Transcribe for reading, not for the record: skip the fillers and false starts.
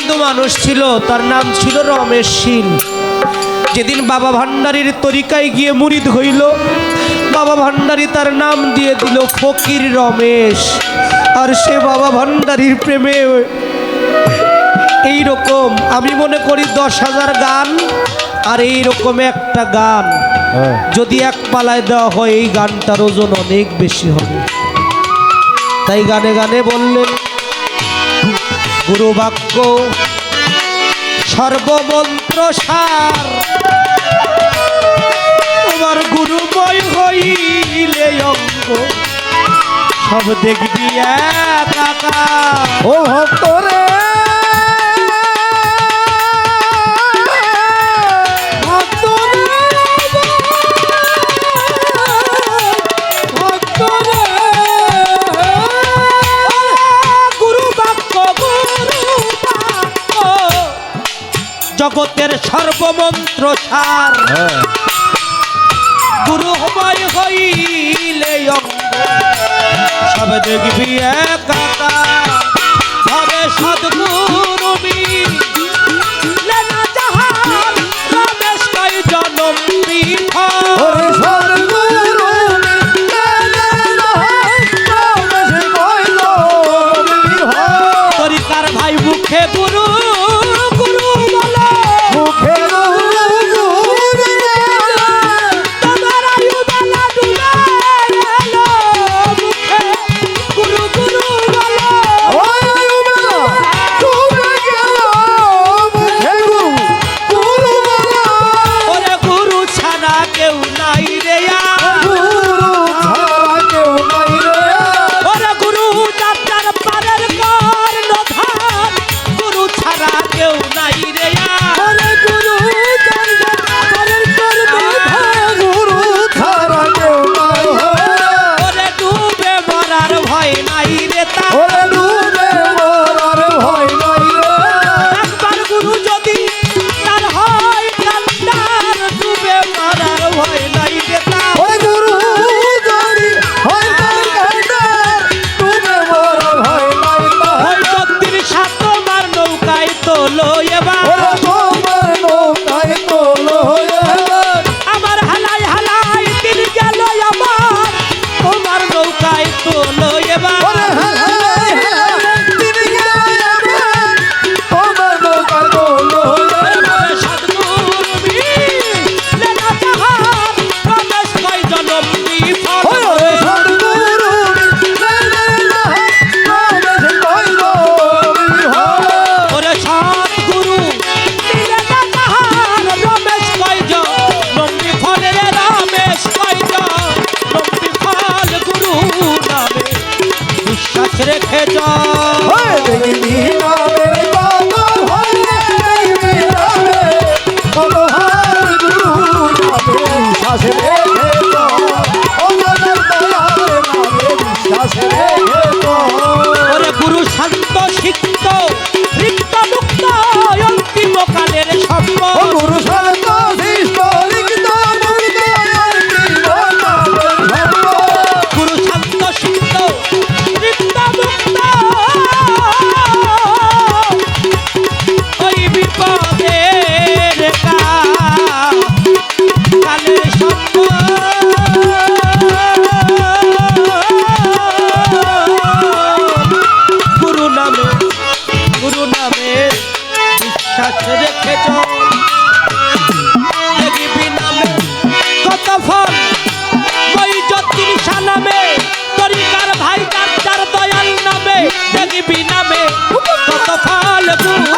হিন্দু মানুষ ছিল, তার নাম ছিল রমেশ শীল। যেদিন বাবা ভান্ডারীর তরিকায় গিয়ে মুরিদ হইল, বাবা ভান্ডারী তার নাম দিয়ে দিল ফকির রমেশ। আর সে বাবা ভান্ডারীর প্রেমে এইরকম আমি মনে করি 10,000 গান, আর এইরকম একটা গান যদি এক পালায় দেওয়া হয়, এই গানটার ওজন অনেক বেশি হবে। তাই গানে গানে বললেন, গুরু বাক্য সর্বমন্ত্র সার, তোমার গুরুময় হইলে অঙ্গ সব দেখবি একাকার। ও ভক্ত রে জগতের সর্বমন্ত্র সার, গুরু হবাই হইলে অঙ্গ সব দেখবি একাকার। হবে সদ্গুরু মিলে না যাহার, রমেশ কয় জনম বিফল। তরিকার ভাই মুখে গুরু রেখে গুরু শান্ত সিক্ত রিক্ত মুক্ত অন্তিম কালের সম্পদ। গুরু শান্ত সিক্ত রিক্ত গুরু শান্ত সিক্ত রিক্ত মুক্ত ওই বিপদের কালের সম্পদ। গুরু নামে বিশ্বাস রেখে দেখবি নামে কত ফল, ওই যতীন সালামে তরিকার ভাই যার দয়াল নামে দেখবি নামে কত ফল। গুরু